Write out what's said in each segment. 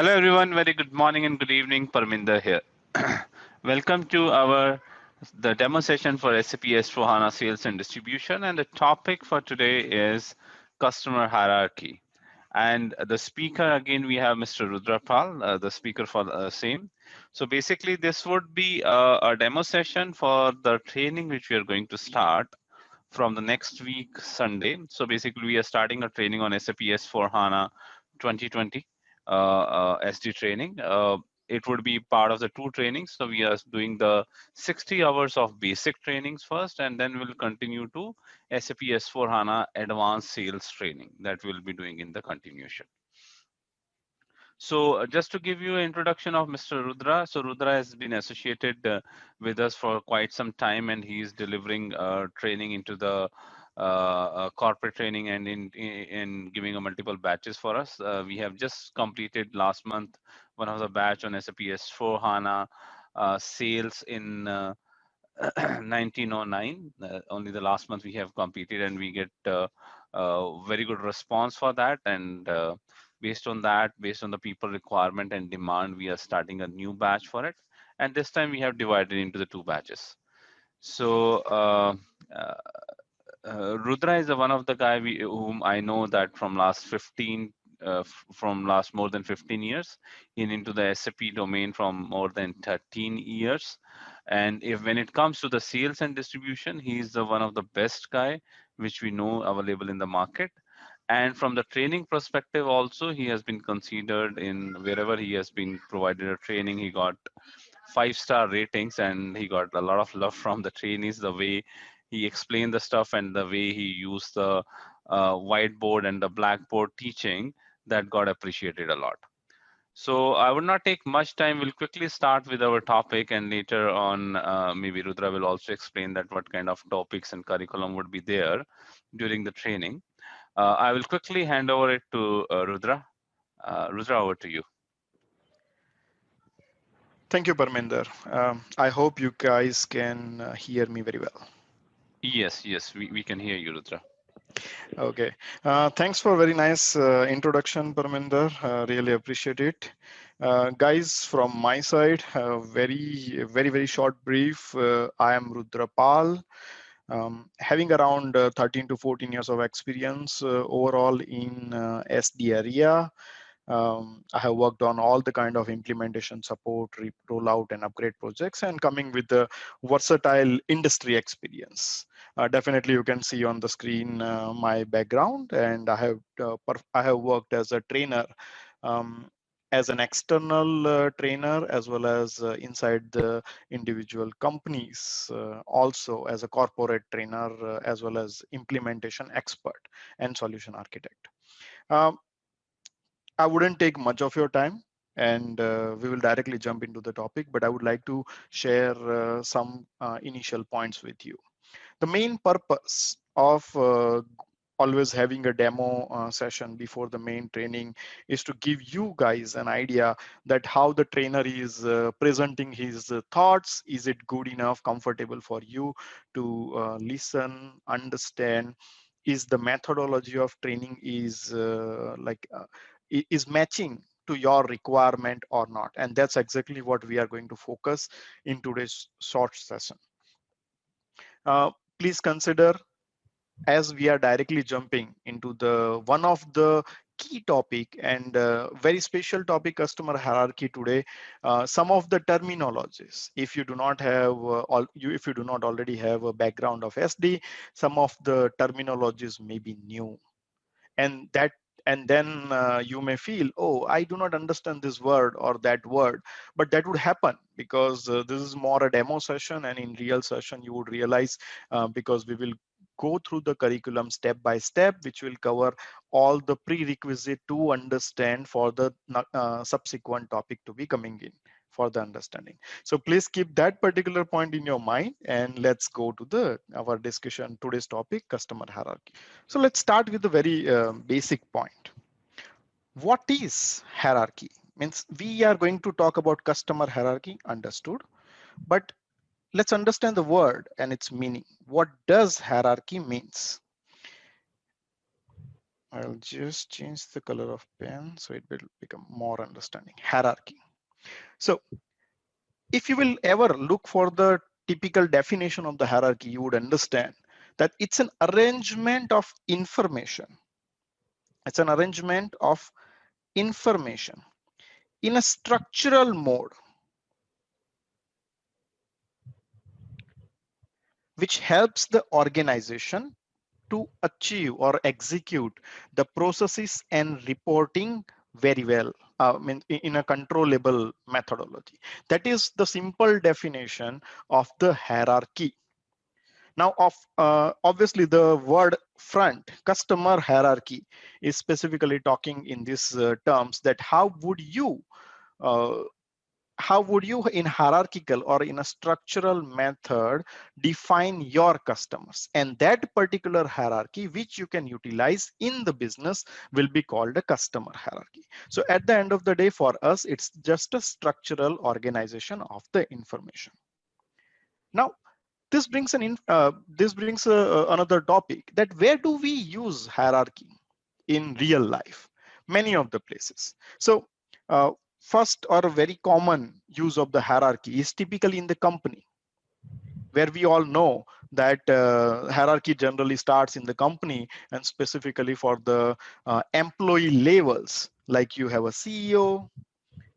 Hello everyone, very good morning and good evening. Parminder here. Welcome to the demo session for SAP S4 HANA Sales and Distribution, and the topic for today is customer hierarchy. And the speaker again we have Mr. Rudrapal, the speaker for the same. So basically this would be a demo session for the training which we are going to start from the next week Sunday. So basically we are starting a training on SAP S4 HANA 2020 SD training. It would be part of the two trainings. So we are doing the 60 hours of basic trainings first, and then we'll continue to SAP S4 HANA advanced sales training that we'll be doing in the continuation. So just to give you an introduction of Mr. Rudra, so Rudra has been associated with us for quite some time, and he's delivering training into the corporate training and in giving a multiple batches for us. We have just completed last month one of the batch on SAP S4 HANA sales in 1909. Only the last month we have completed, and we get very good response for that. And based on that, based on the people requirement and demand, we are starting a new batch for it. And this time we have divided into the two batches. So uh, Rudra is one of the guy whom I know that from last 15, from last more than 15 years, into the SAP domain from more than 13 years. And if when it comes to the sales and distribution, he's the one of the best guy which we know available in the market. And from the training perspective also, he has been considered in wherever he has been provided a training, he got 5-star ratings, and he got a lot of love from the trainees, the way he explained the stuff and the way he used the whiteboard and the blackboard teaching, that got appreciated a lot. So I would not take much time. We'll quickly start with our topic, and later on, maybe Rudra will also explain that what kind of topics and curriculum would be there during the training. I will quickly hand over it to Rudra. Rudra, over to you. Thank you, Parminder. I hope you guys can hear me very well. Yes, we can hear you, Rudra. Okay. Thanks for very nice introduction, Parminder. Really appreciate it. Guys, from my side, very short brief. I am Rudra Pal. Having around 13 to 14 years of experience overall in SD area. I have worked on all the kind of implementation support, rollout and upgrade projects, and coming with the versatile industry experience. Definitely you can see on the screen my background, and I have worked as a trainer, as an external trainer, as well as inside the individual companies, also as a corporate trainer, as well as implementation expert and solution architect. Um, I wouldn't take much of your time, and we will directly jump into the topic, but I would like to share some initial points with you. The main purpose of always having a demo session before the main training is to give you guys an idea that how the trainer is presenting his thoughts. Is it good enough, comfortable for you to listen, understand? Is the methodology of training is matching to your requirement or not? And that's exactly what we are going to focus in today's short session. Please consider, as we are directly jumping into the one of the key topic and very special topic, customer hierarchy today, some of the terminologies, if you do not have if you do not already have a background of SD, some of the terminologies may be new, and then you may feel, oh, I do not understand this word or that word. But that would happen because this is more a demo session, and in real session you would realize, because we will go through the curriculum step by step, which will cover all the prerequisite to understand for the subsequent topic to be coming in for the understanding. So please keep that particular point in your mind, and let's go to our discussion, today's topic, customer hierarchy. So let's start with the very basic point. What is hierarchy? Means we are going to talk about customer hierarchy, understood, but let's understand the word and its meaning. What does hierarchy means? I'll just change the color of pen so it will become more understanding. Hierarchy. So if you will ever look for the typical definition of the hierarchy, you would understand that it's an arrangement of information. It's an arrangement of information in a structural mode, which helps the organization to achieve or execute the processes and reporting very well. In a controllable methodology. That is the simple definition of the hierarchy. Now, obviously, the word front, customer hierarchy, is specifically talking in these terms that uh, how would you in hierarchical or in a structural method define your customers, and that particular hierarchy which you can utilize in the business will be called a customer hierarchy. So at the end of the day, for us, it's just a structural organization of the information. Now, this brings another topic, that where do we use hierarchy in real life? Many of the places. So first, or a very common use of the hierarchy is typically in the company, where we all know that hierarchy generally starts in the company, and specifically for the employee levels, like you have a CEO,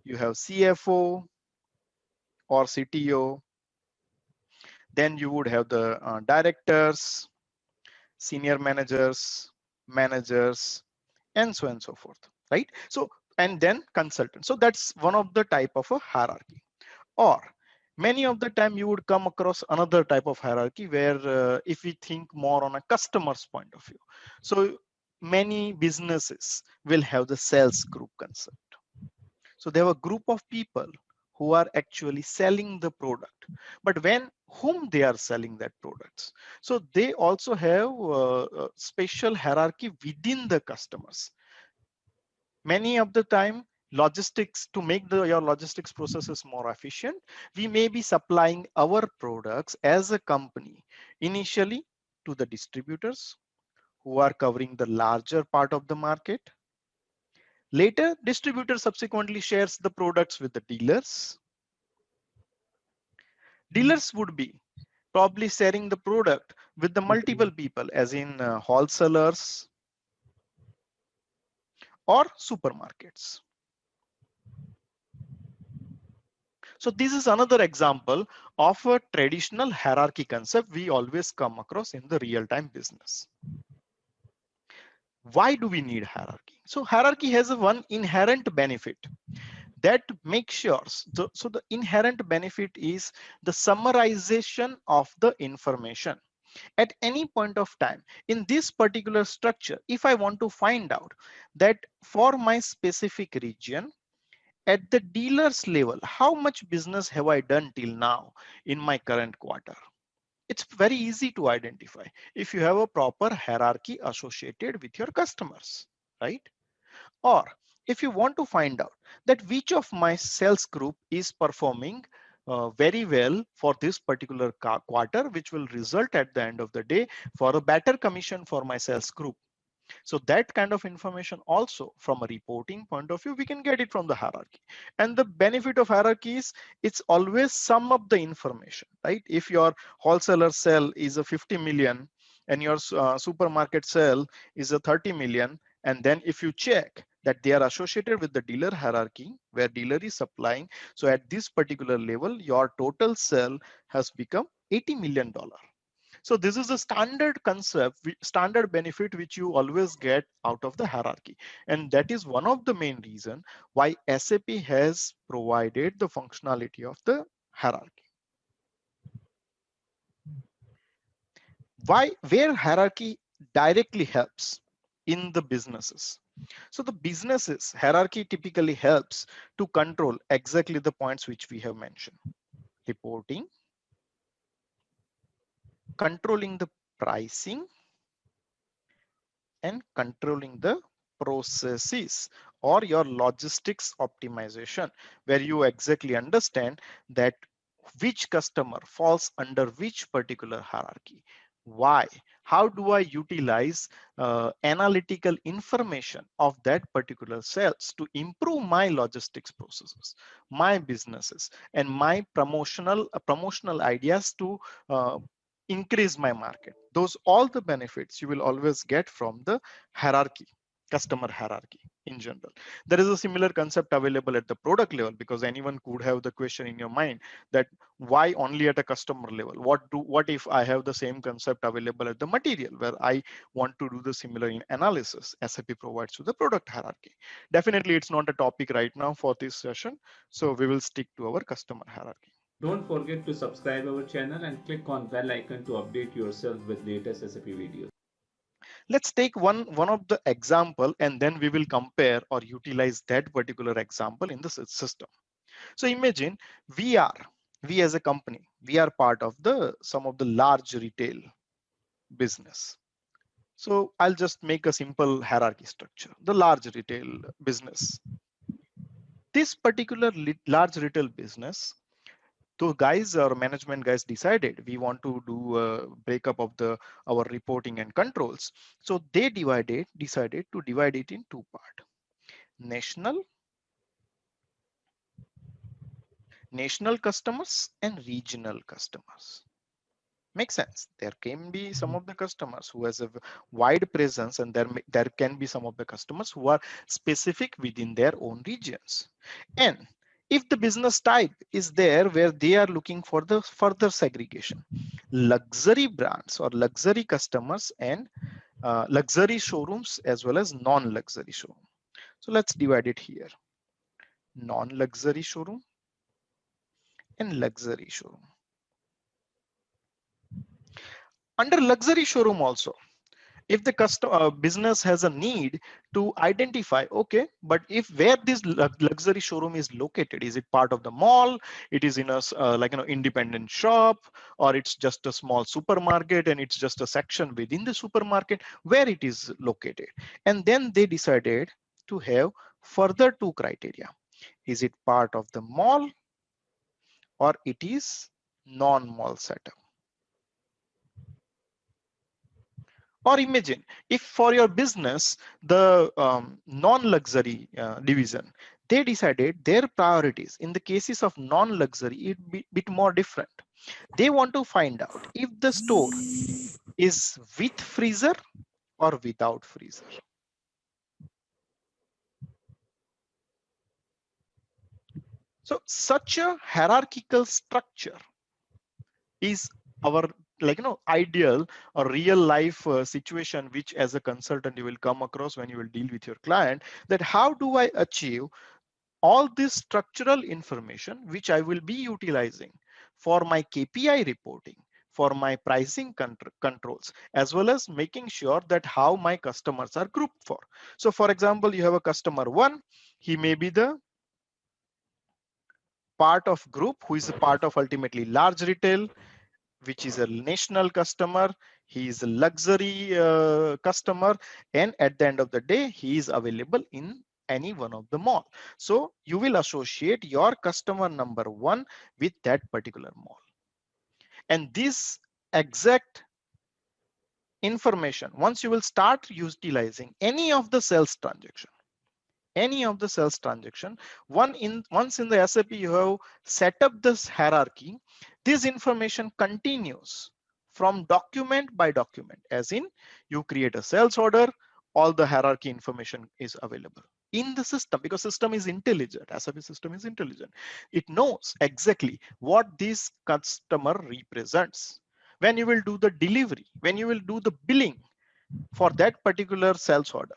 you have CFO or CTO, then you would have the directors, senior managers, managers, and so on and so forth, right? So, and then consultants. So that's one of the type of a hierarchy. Or many of the time you would come across another type of hierarchy where if we think more on a customer's point of view. So many businesses will have the sales group concept. So they have a group of people who are actually selling the product, but when whom they are selling that products. So they also have a special hierarchy within the customers. Many of the time, logistics, to make your logistics processes more efficient, we may be supplying our products as a company initially to the distributors who are covering the larger part of the market. Later, distributor subsequently shares the products with the dealers. Dealers would be probably sharing the product with the multiple people, as in wholesalers or supermarkets. So this is another example of a traditional hierarchy concept we always come across in the real-time business. Why do we need hierarchy? So hierarchy has a one inherent benefit that makes sure, so the inherent benefit is the summarization of the information. At any point of time in this particular structure, if I want to find out that for my specific region, at the dealer's level, how much business have I done till now in my current quarter? It's very easy to identify if you have a proper hierarchy associated with your customers, right? Or if you want to find out that which of my sales group is performing very well for this particular quarter, which will result at the end of the day for a better commission for my sales group. So that kind of information also from a reporting point of view, we can get it from the hierarchy. And the benefit of hierarchy is it's always sum up the information, right? If your wholesaler sale is a 50 million and your supermarket sale is a 30 million, and then if you check that they are associated with the dealer hierarchy where dealer is supplying, so at this particular level, your total sale has become $80 million. So this is a standard concept, standard benefit which you always get out of the hierarchy. And that is one of the main reason why SAP has provided the functionality of the hierarchy. Where hierarchy directly helps in the businesses. So the businesses hierarchy typically helps to control exactly the points which we have mentioned. Reporting, controlling the pricing, and controlling the processes or your logistics optimization, where you exactly understand that which customer falls under which particular hierarchy. Why? How do I utilize analytical information of that particular sales to improve my logistics processes, my businesses, and my promotional ideas to uh, increase my market? Those all the benefits you will always get from the hierarchy, customer hierarchy in general. There is a similar concept available at the product level, because anyone could have the question in your mind that why only at a customer level? What if I have the same concept available at the material, where I want to do the similar analysis SAP provides to the product hierarchy? Definitely it's not a topic right now for this session, so we will stick to our customer hierarchy. Don't forget to subscribe our channel and click on bell icon to update yourself with latest SAP videos. Let's take one of the example, and then we will compare or utilize that particular example in the system. So imagine we are we as a company, we are part of the some of the large retail business. So I'll just make a simple hierarchy structure. The large retail business. This particular large retail business, those guys or management guys decided we want to do a breakup of the our reporting and controls. So they decided to divide it in two parts: national national customers and regional customers. Makes sense. There can be some of the customers who has a wide presence, and there can be some of the customers who are specific within their own regions. And if the business type is there where they are looking for the further segregation, luxury brands or luxury customers, and luxury showrooms as well as non-luxury showroom. So let's divide it here: non-luxury showroom and luxury showroom. Under luxury showroom also, if the customer business has a need to identify, okay, but if where this luxury showroom is located, is it part of the mall, it is in a like independent shop, or it's just a small supermarket and it's just a section within the supermarket, where it is located? And then they decided to have further two criteria: is it part of the mall or it is non-mall setup? Or imagine if for your business, the non-luxury division, they decided their priorities in the cases of non-luxury, it be bit more different. They want to find out if the store is with freezer or without freezer. So such a hierarchical structure is our ideal or real life situation, which as a consultant you will come across when you will deal with your client, that how do I achieve all this structural information which I will be utilizing for my KPI reporting, for my pricing controls, as well as making sure that how my customers are grouped for. So for example, you have a customer one, he may be the part of group who is a part of ultimately large retail, which is a national customer. He is a luxury customer, and at the end of the day, he is available in any one of the mall. So you will associate your customer number one with that particular mall. And this exact information, once you will start utilizing any of the sales transaction, once in the SAP you have set up this hierarchy, this information continues from document by document. As in, you create a sales order, all the hierarchy information is available in the system, because system is intelligent. SAP system is intelligent. It knows exactly what this customer represents. When you will do the delivery, when you will do the billing for that particular sales order,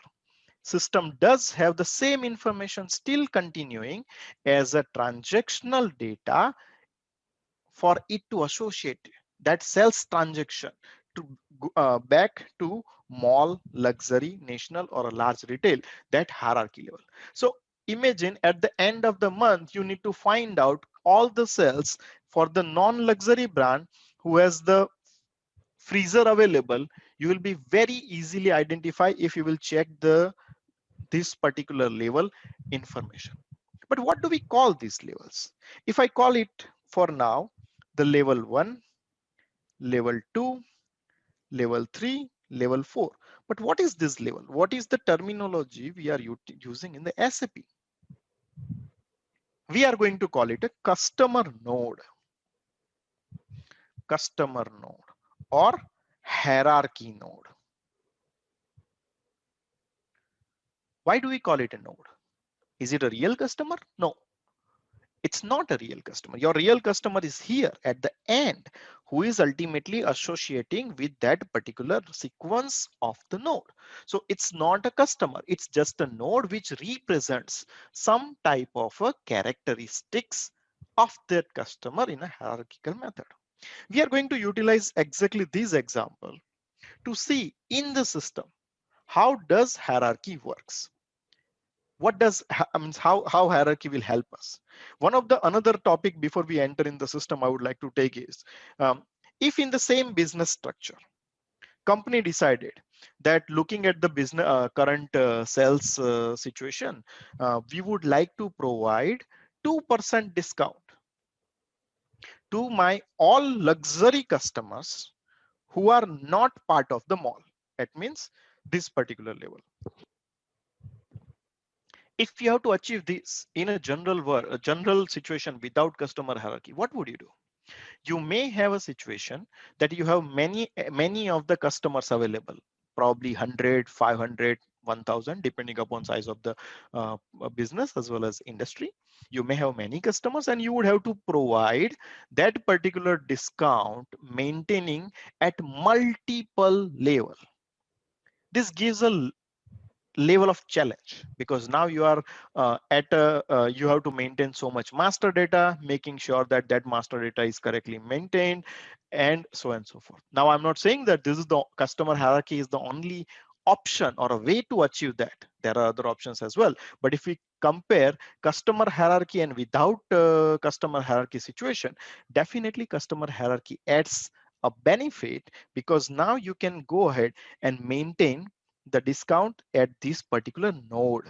system does have the same information still continuing as a transactional data for it to associate that sales transaction to back to mall, luxury, national, or a large retail, that hierarchy level. So imagine at the end of the month, you need to find out all the sales for the non-luxury brand who has the freezer available. You will be very easily identify if you will check this particular level information. But what do we call these levels? If I call it for now the level 1, level 2, level 3, level 4. But what is this level? What is the terminology we are using in the SAP? We are going to call it a customer node or hierarchy node. Why do we call it a node? Is it a real customer? No, it's not a real customer. Your real customer is here at the end, who is ultimately associating with that particular sequence of the node. So it's not a customer, it's just a node which represents some type of a characteristics of that customer in a hierarchical method. We are going to utilize exactly this example to see in the system how does hierarchy works. What does means how hierarchy will help us. One of the another topic before we enter in the system I would like to take is, if in the same business structure company decided that looking at the business current sales situation, we would like to provide 2% discount to my all luxury customers who are not part of the mall. That means this particular level. If you have to achieve this in a general situation without customer hierarchy, what would you do? You may have a situation that you have many of the customers available, probably 100, 500, 1000, depending upon size of the business as well as industry. You may have many customers and you would have to provide that particular discount maintaining at multiple level. This gives a level of challenge because now you are you have to maintain so much master data, making sure that that master data is correctly maintained, and so on and so forth. Now I'm not saying that this is the customer hierarchy is the only option or a way to achieve that. There are other options as well, but if we compare customer hierarchy and without customer hierarchy situation, definitely customer hierarchy adds a benefit because now you can go ahead and maintain the discount at this particular node,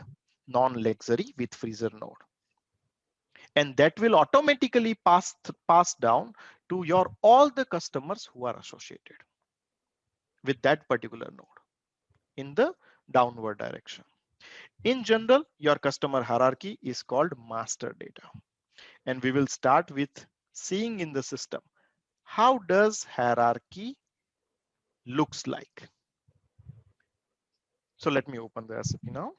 non-luxury with freezer node. And that will automatically pass down to your all the customers who are associated with that particular node in the downward direction. In general, your customer hierarchy is called master data. And we will start with seeing in the system, how does hierarchy looks like? So let me open the SAP now.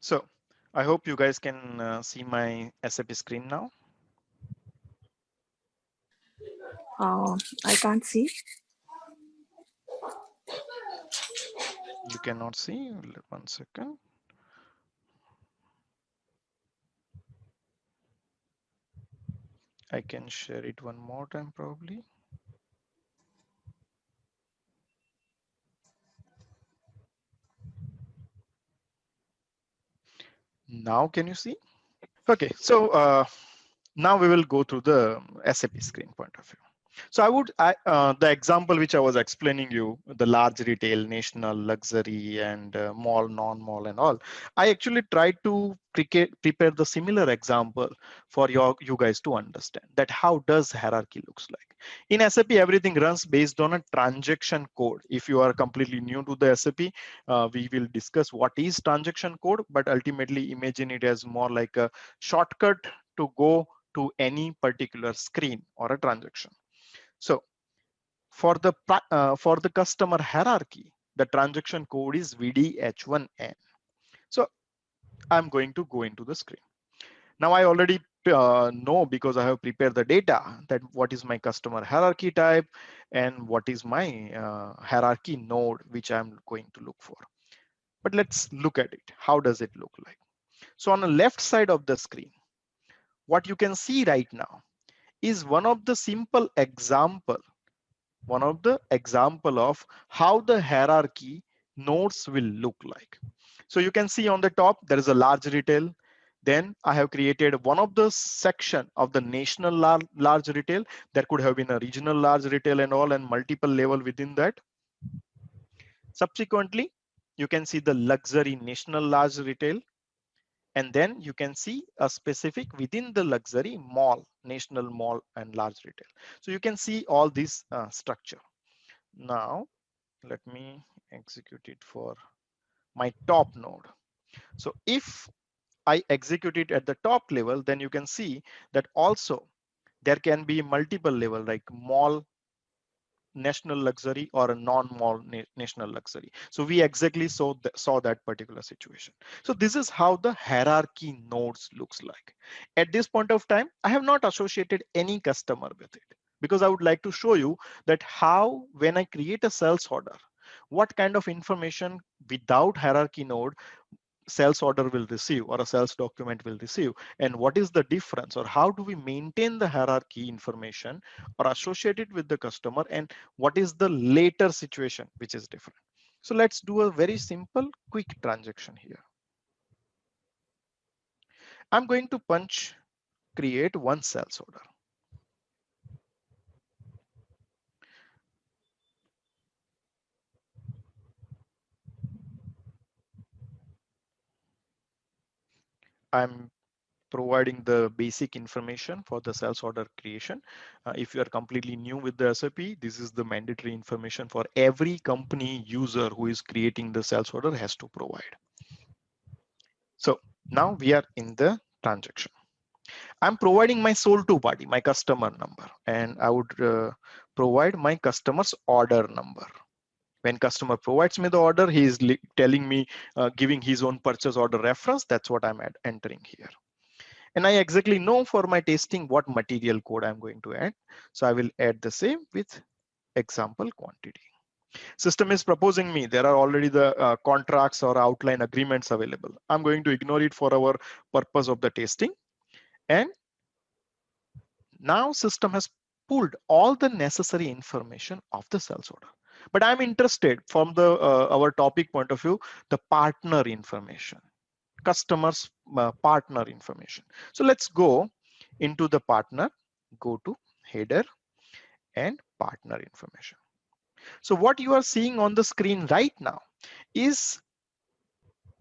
So I hope you guys can see my SAP screen now. I can't see. You cannot see. 1 second. I can share it one more time probably. Now can you see? Okay, so now we will go through the SAP screen point of view. So the example which I was explaining you, the large retail, national, luxury, and mall, non-mall, and all. I actually tried to prepare the similar example for you guys to understand that how does hierarchy looks like. In SAP, everything runs based on a transaction code. If you are completely new to the SAP, we will discuss what is transaction code, but ultimately imagine it as more like a shortcut to go to any particular screen or a transaction. So for the customer hierarchy, the transaction code is VDH1N. So I'm going to go into the screen. Now I already know because I have prepared the data that what is my customer hierarchy type and what is my hierarchy node, which I'm going to look for. But let's look at it. How does it look like? So on the left side of the screen, what you can see right now is one of the example of how the hierarchy nodes will look like. So you can see on the top, there is a large retail. Then I have created one of the section of the national large retail. There could have been a regional large retail and all, and multiple level within that. Subsequently, you can see the luxury national large retail. And then you can see a specific within the luxury mall, national mall and large retail. So you can see all this structure. Now, let me execute it for my top node. So if I execute it at the top level, then you can see that also there can be multiple level like mall national luxury or a non-mall national luxury. So we exactly saw that particular situation. So this is how the hierarchy nodes looks like. At this point of time, I have not associated any customer with it because I would like to show you that how when I create a sales order, what kind of information without hierarchy node sales order will receive or a sales document will receive, and what is the difference, or how do we maintain the hierarchy information or associate it with the customer, and what is the later situation which is different. So let's do a very simple quick transaction here. I'm going to create one sales order. I'm providing the basic information for the sales order creation. If you are completely new with the SAP, this is the mandatory information for every company user who is creating the sales order has to provide. So now we are in the transaction. I'm providing my sold to party, my customer number, and I would provide my customer's order number. When customer provides me the order, he is telling me, giving his own purchase order reference. That's what I'm entering here. And I exactly know for my testing what material code I'm going to add. So I will add the same with example quantity. System is proposing me there are already the contracts or outline agreements available. I'm going to ignore it for our purpose of the testing. And now system has pulled all the necessary information of the sales order. But I'm interested from the our topic point of view, the partner information, customers partner information. So let's go into the partner, go to header and partner information. So what you are seeing on the screen right now is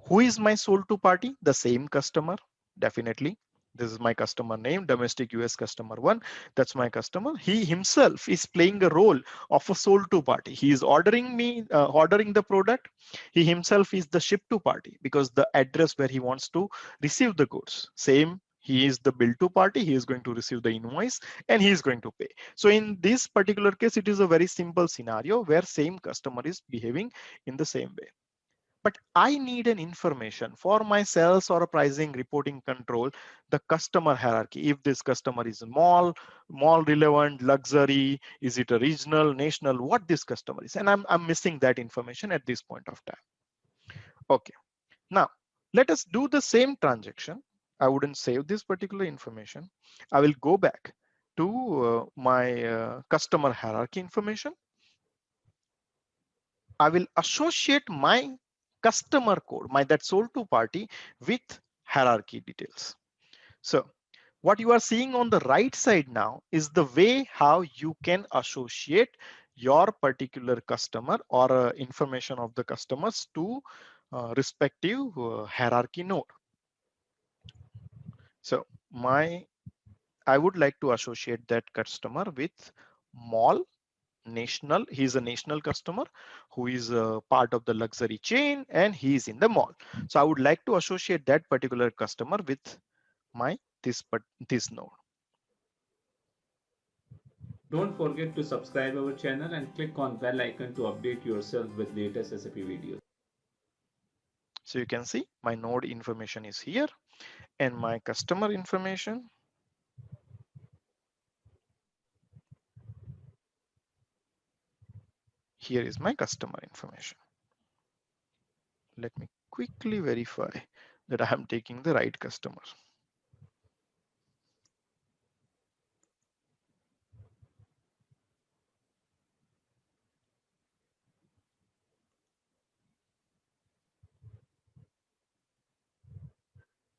who is my sold to party? The same customer, definitely. This is my customer name, domestic US customer one. That's my customer. He himself is playing a role of a sold to party. He is ordering ordering the product. He himself is the ship to party because the address where he wants to receive the goods. Same, he is the bill to party. He is going to receive the invoice and he is going to pay. So in this particular case, it is a very simple scenario where same customer is behaving in the same way. But I need an information for my sales or pricing reporting control, the customer hierarchy. If this customer is mall relevant, luxury, is it a regional, national, what this customer is. And I'm missing that information at this point of time. Okay, now let us do the same transaction. I wouldn't save this particular information. I will go back to my customer hierarchy information. I will associate my customer code, my that sold to party with hierarchy details. So what you are seeing on the right side now is the way how you can associate your particular customer or information of the customers to respective hierarchy node. So I would like to associate that customer with mall national. He's a national customer who is a part of the luxury chain and he is in the mall. So I would like to associate that particular customer with my this node. Don't forget to subscribe our channel and click on bell icon to update yourself with latest SAP videos. So you can see my node information is here and my customer information. Here is my customer information. Let me quickly verify that I am taking the right customer.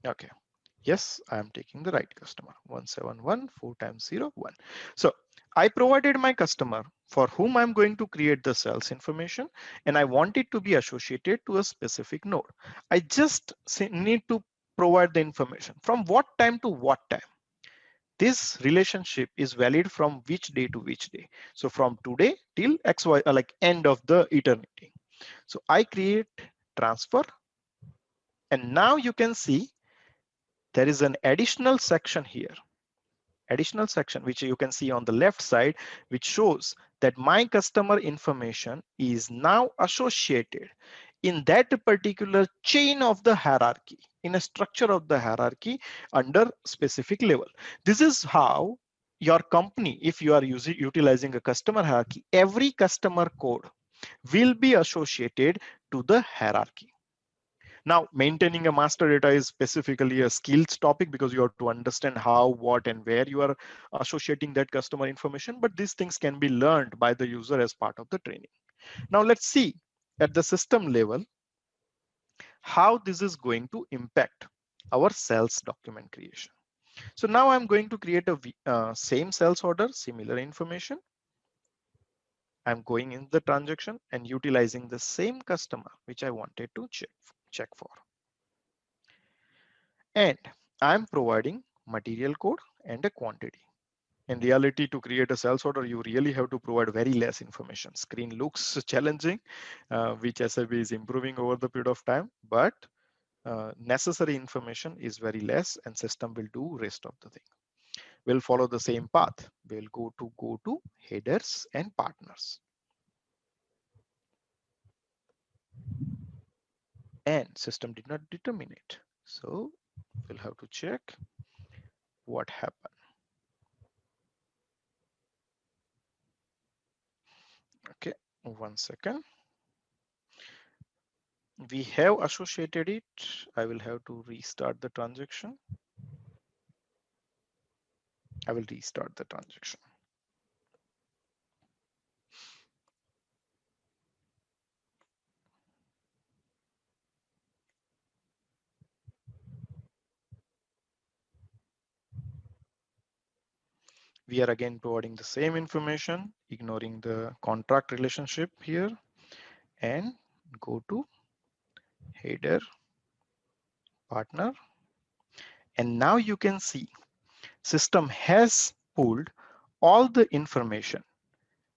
Okay, Yes, I am taking the right customer, 171 4 times 0 1. So I provided my customer for whom I'm going to create the sales information, and I want it to be associated to a specific node. I just need to provide the information from what time to what time. This relationship is valid from which day to which day. So from today till XY, like end of the eternity. So I create transfer, and now you can see there is an additional section here, which you can see on the left side, which shows that my customer information is now associated in that particular chain of the hierarchy, in a structure of the hierarchy under specific level. This is how your company, if you are utilizing a customer hierarchy, every customer code will be associated to the hierarchy. Now, maintaining a master data is specifically a skills topic because you have to understand how, what, and where you are associating that customer information. But these things can be learned by the user as part of the training. Now, let's see at the system level how this is going to impact our sales document creation. So now I'm going to create a same sales order, similar information. I'm going in the transaction and utilizing the same customer, which I wanted to check for. And I'm providing material code and a quantity. In reality, to create a sales order, you really have to provide very less information. Screen looks challenging, which SAP is improving over the period of time, but necessary information is very less, and system will do rest of the thing. We'll follow the same path. We'll go to headers and partners. And system did not determine it. So we'll have to check what happened. Okay, 1 second. We have associated it. I will have to restart the transaction. I will restart the transaction. We are again providing the same information, ignoring the contract relationship here, and go to header partner. And now you can see system has pulled all the information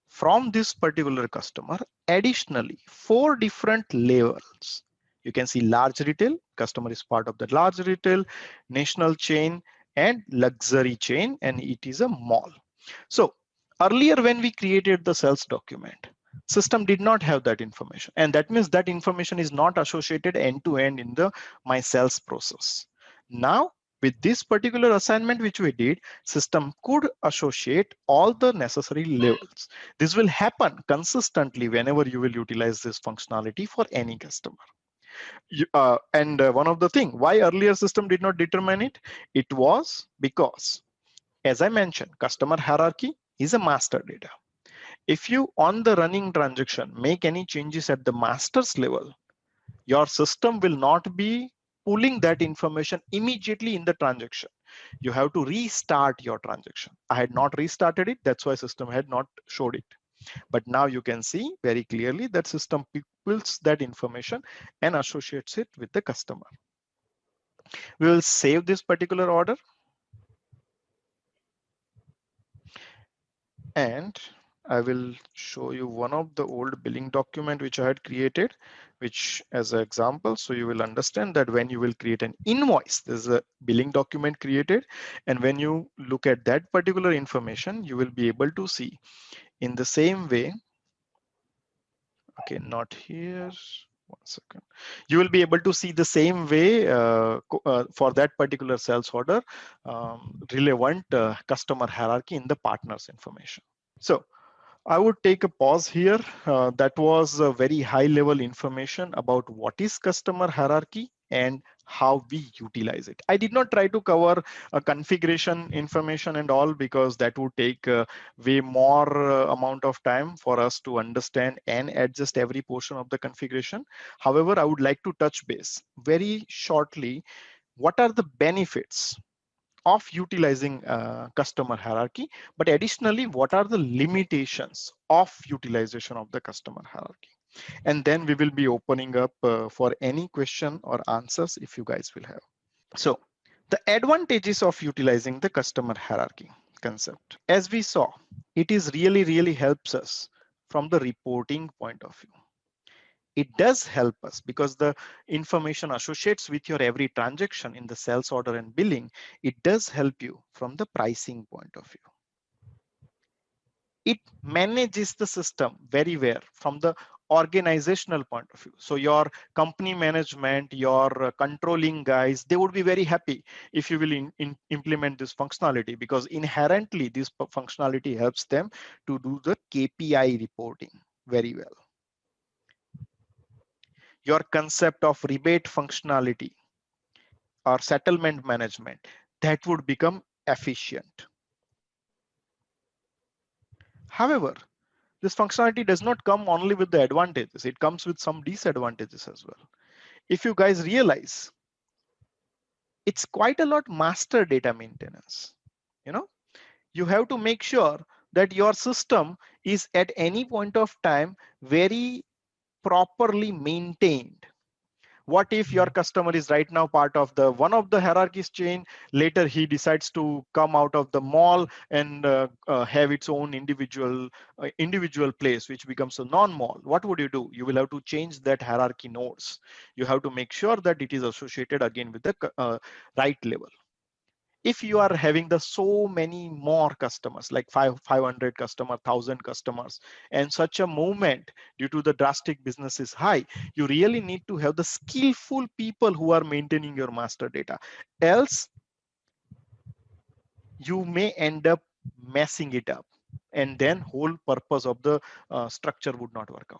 from this particular customer. Additionally, 4 different levels. You can see large retail, customer is part of the large retail, national chain, and luxury chain, and it is a mall. So earlier when we created the sales document, system did not have that information, and that means that information is not associated end to end in the my sales process. Now with this particular assignment which we did, system could associate all the necessary levels. This will happen consistently whenever you will utilize this functionality for any customer. One of the thing why earlier system did not determine it, it was because, as I mentioned, customer hierarchy is a master data. If you on the running transaction make any changes at the master's level, your system will not be pulling that information immediately in the transaction. You have to restart your transaction. I had not restarted it, that's why system had not showed it. But now you can see very clearly that system pulls that information and associates it with the customer. We will save this particular order. And I will show you one of the old billing document which I had created, which as an example, so you will understand that when you will create an invoice, there's a billing document created, and when you look at that particular information, you will be able to see in the same way. Okay, not here. 1 second. You will be able to see the same way for that particular sales order, relevant customer hierarchy in the partners information. So I would take a pause here. That was a very high level information about what is customer hierarchy and how we utilize it. I did not try to cover configuration information and all because that would take way more amount of time for us to understand and adjust every portion of the configuration. However, I would like to touch base very shortly what are the benefits of utilizing customer hierarchy, but additionally, what are the limitations of utilization of the customer hierarchy? And then we will be opening up for any question or answers if you guys will have. So the advantages of utilizing the customer hierarchy concept, as we saw, it is really helps us from the reporting point of view. It does help us because the information associates with your every transaction in the sales order and billing, it does help you from the pricing point of view. It manages the system very well from the organizational point of view. So your company management, your controlling guys, they would be very happy if you will implement this functionality, because inherently this functionality helps them to do the KPI reporting very well. Your concept of rebate functionality or settlement management, that would become efficient. However, this functionality does not come only with the advantages, it comes with some disadvantages as well. If you guys realize, it's quite a lot master data maintenance. You have to make sure that your system is at any point of time very properly maintained. What if your customer is right now part of the one of the hierarchies chain, later he decides to come out of the mall and have its own individual place, which becomes a non-mall? What would you do? You will have to change that hierarchy nodes. You have to make sure that it is associated again with the right level. If you are having the so many more customers, like 500 customer, 1000 customers, and such a movement due to the drastic business is high, you really need to have the skillful people who are maintaining your master data. Else you may end up messing it up, and then whole purpose of the structure would not work out.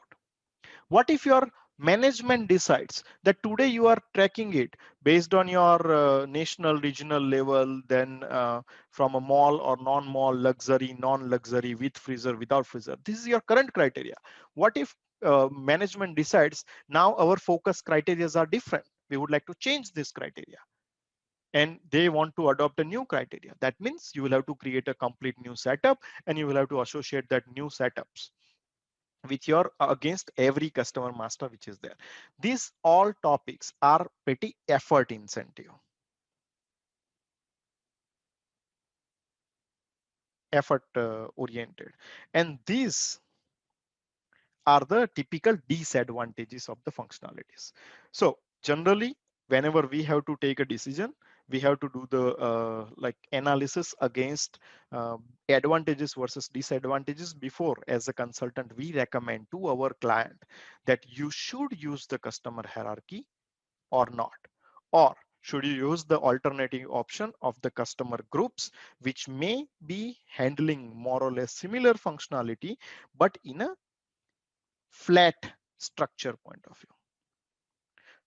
What if your management decides that today you are tracking it based on your national, regional level, then from a mall or non-mall, luxury, non-luxury, with freezer, without freezer? This is your current criteria. What if management decides now our focus criteria are different? We would like to change this criteria, and they want to adopt a new criteria. That means you will have to create a complete new setup, and you will have to associate that new setups with your against every customer master which is there. These all topics are pretty effort intensive, effort oriented, and these are the typical disadvantages of the functionalities. So generally, whenever we have to take a decision, we have to do the like analysis against advantages versus disadvantages before. As a consultant, we recommend to our client that you should use the customer hierarchy or not, or should you use the alternative option of the customer groups, which may be handling more or less similar functionality, but in a flat structure point of view.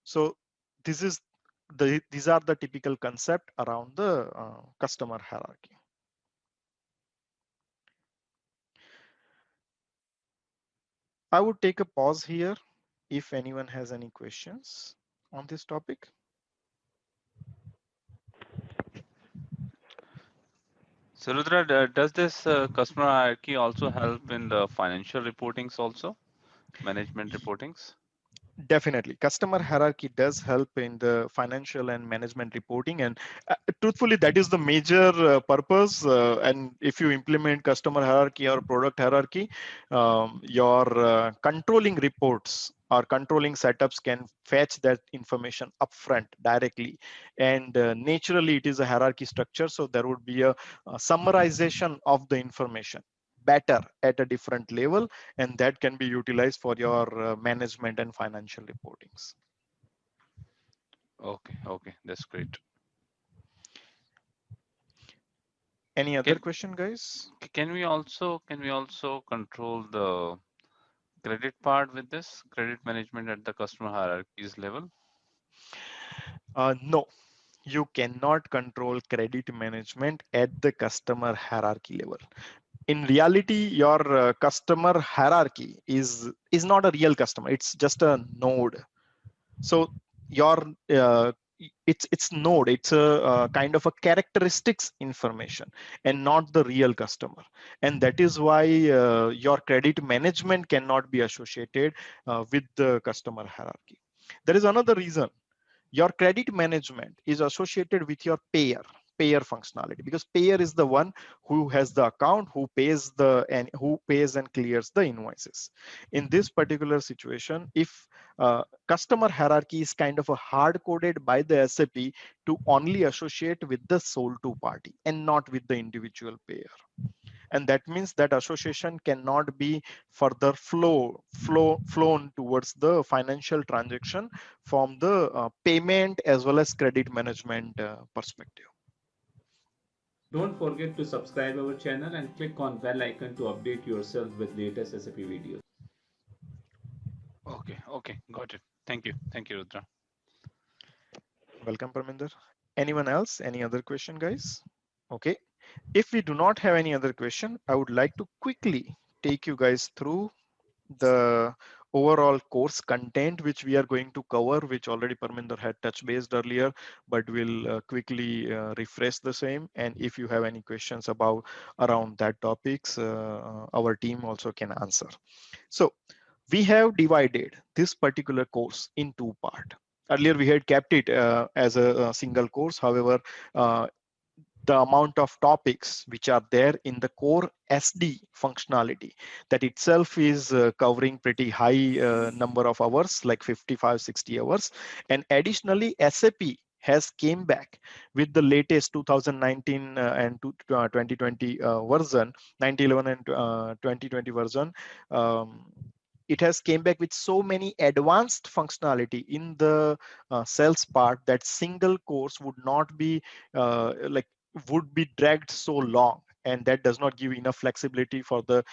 So these are the typical concept around the customer hierarchy. I would take a pause here if anyone has any questions on this topic. So Rudra, does this customer hierarchy also help in the financial reportings also, management reportings? Definitely, customer hierarchy does help in the financial and management reporting, and truthfully, that is the major purpose. And if you implement customer hierarchy or product hierarchy, your controlling reports or controlling setups can fetch that information upfront directly, and naturally, it is a hierarchy structure, so there would be a summarization of the information better at a different level, and that can be utilized for your management and financial reportings. Okay, that's great. Any other question, guys? Can we also control the credit part with this credit management at the customer hierarchies level? No, you cannot control credit management at the customer hierarchy level. In reality, your customer hierarchy is not a real customer. It's just a node. So your it's node, it's a kind of a characteristics information and not the real customer. And that is why your credit management cannot be associated with the customer hierarchy. There is another reason. Your credit management is associated with your payer functionality, because payer is the one who has the account, who pays and who pays and clears the invoices. In this particular situation, if customer hierarchy is kind of a hard coded by the SAP to only associate with the sold to party and not with the individual payer, and that means that association cannot be further flown towards the financial transaction from the payment as well as credit management perspective. Don't forget to subscribe our channel and click on bell icon to update yourself with latest SAP videos. Okay, okay, got it. Thank you, Rudra. Welcome, Parminder. Anyone else? Any other question, guys? Okay. If we do not have any other question, I would like to quickly take you guys through the overall course content which we are going to cover, which already Parminder had touch based earlier, but we'll quickly refresh the same. And if you have any questions about around that topics, our team also can answer. So we have divided this particular course in two parts. Earlier we had kept it as a single course. However, the amount of topics which are there in the core SD functionality, that itself is covering pretty high number of hours, like 55, 60 hours. And additionally, SAP has came back with the latest 2019 and 2020 version, 1911 and 2020 version. It has came back with so many advanced functionality in the sales part that single course would not be like would be dragged so long, and that does not give enough flexibility for the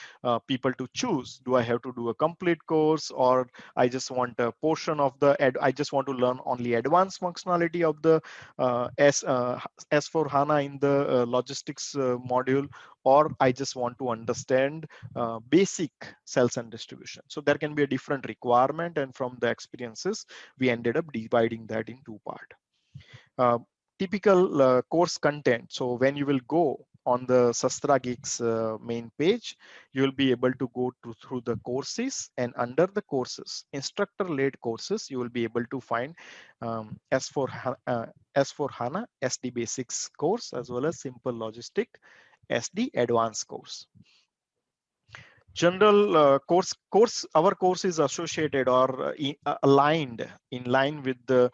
people to choose. Do I have to do a complete course, or I just want a portion of the I just want to learn only advanced functionality of the S4 HANA in the logistics module, or I just want to understand basic sales and distribution. So there can be a different requirement, and from the experiences we ended up dividing that in two parts. Typical course content. So when you will go on the Sastrageek's main page, you will be able to go through the courses, and under the courses, instructor-led courses, you will be able to find S4 HANA SD Basics course, as well as Simple Logistic SD Advanced course. General our course is associated or aligned in line with the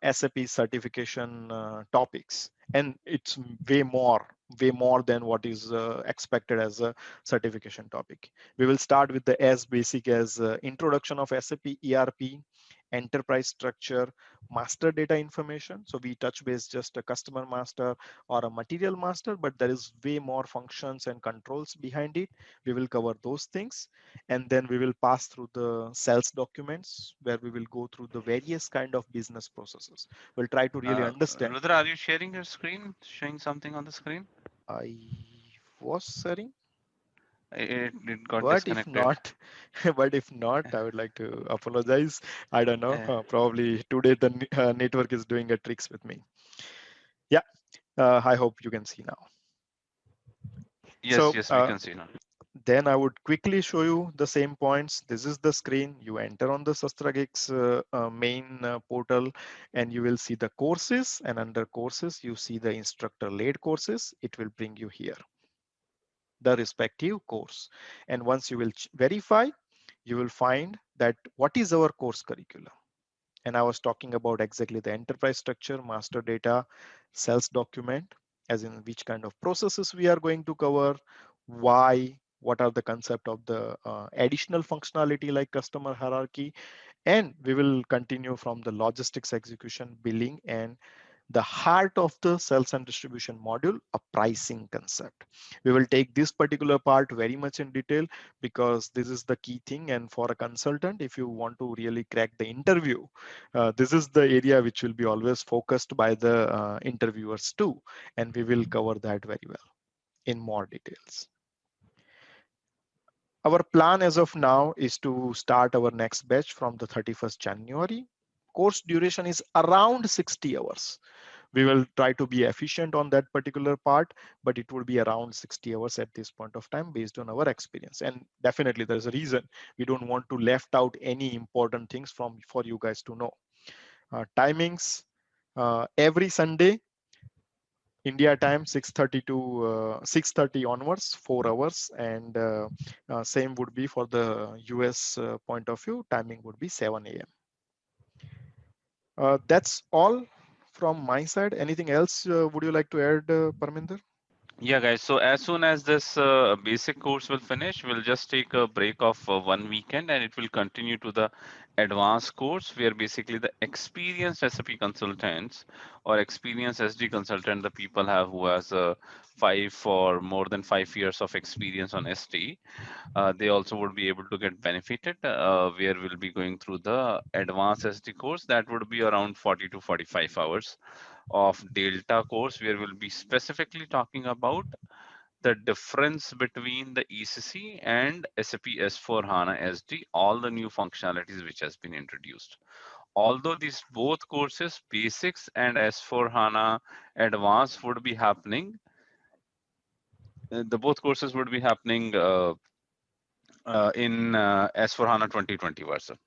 SAP certification topics, and it's way more than what is expected as a certification topic. We will start with the as basic as introduction of SAP ERP, enterprise structure, master data information. So we touch base just a customer master or a material master, but there is way more functions and controls behind it. We will cover those things, and then we will pass through the sales documents, where we will go through the various kind of business processes. We'll try to really understand. Rudra, are you sharing your screen, showing something on the screen? I was sharing, It got but if disconnected. not, but if not, I would like to apologize. I don't know. Uh, Probably today the network is doing a tricks with me. Yeah, I hope you can see now. yes, So yes, we can see now. then I would quickly show you the same points. This is the screen. You enter on the Sastrageek's main portal, and you will see the courses, and under courses, you see the instructor-led courses. It will bring you here, the respective course. And once you will verify, you will find that what is our course curriculum. And I was talking about exactly the enterprise structure, master data, sales document, as in which kind of processes we are going to cover, why, what are the concept of the additional functionality like customer hierarchy, and we will continue from the logistics execution, billing, and the heart of the sales and distribution module, a pricing concept. We will take this particular part very much in detail, because this is the key thing. And for a consultant, if you want to really crack the interview, this is the area which will be always focused by the interviewers too. And we will cover that very well in more details. Our plan as of now is to start our next batch from the 31st January course duration is around 60 hours. We will try to be efficient on that particular part, but it would be around 60 hours at this point of time based on our experience. And definitely there's a reason we don't want to left out any important things for you guys to know. Timings, every Sunday, India time 6:30 to 6:30 onwards, 4 hours, and same would be for the US point of view. Timing would be 7 a.m. That's all from my side. Anything else would you like to add, Parminder? Yeah, guys. So as soon as this basic course will finish, we'll just take a break of 1 weekend, and it will continue to the advanced course, where basically the experienced SAP consultants or experienced SD consultant, the people have who has 5 or more than 5 years of experience on SD, they also would be able to get benefited, where we'll be going through the advanced SD course. That would be around 40 to 45 hours of Delta course, where we'll be specifically talking about the difference between the ECC and SAP S4 HANA SD, all the new functionalities which has been introduced. Although these both courses, basics and S4 HANA advanced, would be happening, the both courses would be happening in S4 HANA 2020 version.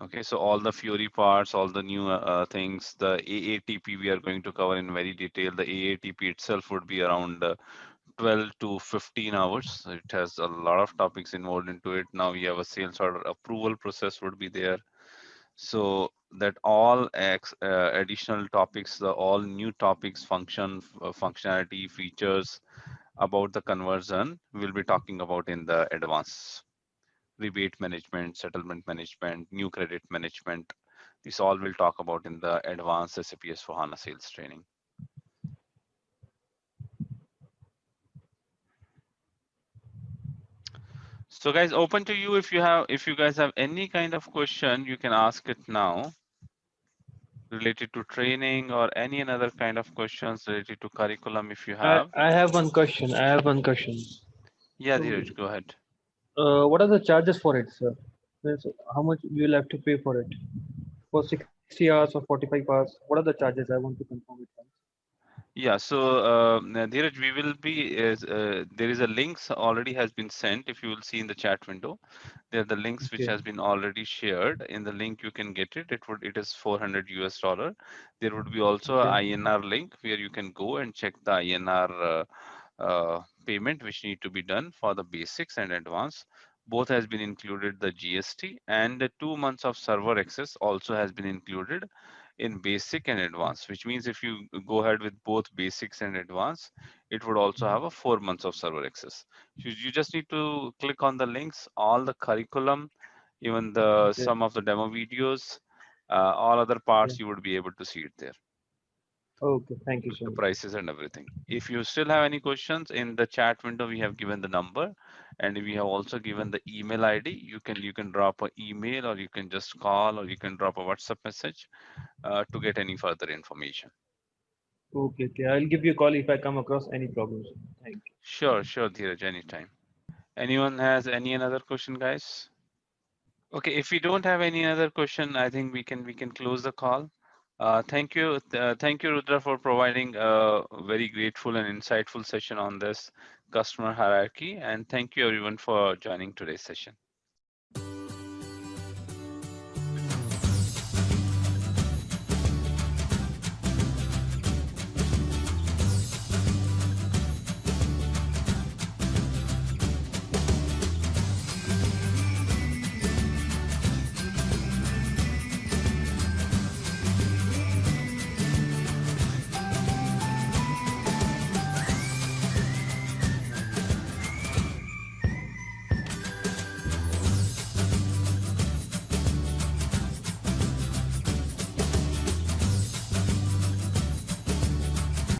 Okay, so all the Fury parts, all the new things, the AATP we are going to cover in very detail. The AATP itself would be around 12 to 15 hours. It has a lot of topics involved into it. Now we have a sales order approval process would be there. So that all additional topics, the all new topics, functionality, features about the conversion, we'll be talking about in the advanced. Rebate management, settlement management, new credit management. This all we'll talk about in the advanced SAP S/4HANA sales training. So guys, open to you. If you guys have any kind of question, you can ask it now, related to training or any another kind of questions related to curriculum if you I, have. I have one question. I have one question. Yeah, So, Dheeraj, go ahead. what are the charges for it, sir? Means how much you will have to pay for it? For 60 hours or 45 hours? What are the charges? I want to confirm it once. Yeah, so Dheeraj, we will be there is a links already has been sent. If you will see in the chat window, there are the links which Okay. has been already shared. In the link you can get it. It is 400 US dollar. There would be also a Okay. INR link where you can go and check the INR payment which need to be done for the basics and advanced. Both has been included the GST, and the 2 months of server access also has been included in basic and advanced, which means if you go ahead with both basics and advanced, it would also have a 4 months of server access. You just need to click on the links, all the curriculum, even the Okay. some of the demo videos, all other Okay. parts you would be able to see it there Okay. Thank you with so the much. prices and everything. If you still have any questions, in the chat window we have given the number, and we have also given the email ID. You can drop an email, or you can just call, or you can drop a WhatsApp message to get any further information. Okay. Okay. I'll give you a call if I come across any problems. Thank you. Sure, sure, Dheeraj, anytime. Anyone has any another question, guys? Okay, if we don't have any other question, I think we can close the call. Thank you, Rudra, for providing a very grateful and insightful session on this customer hierarchy, and thank you everyone for joining today's session.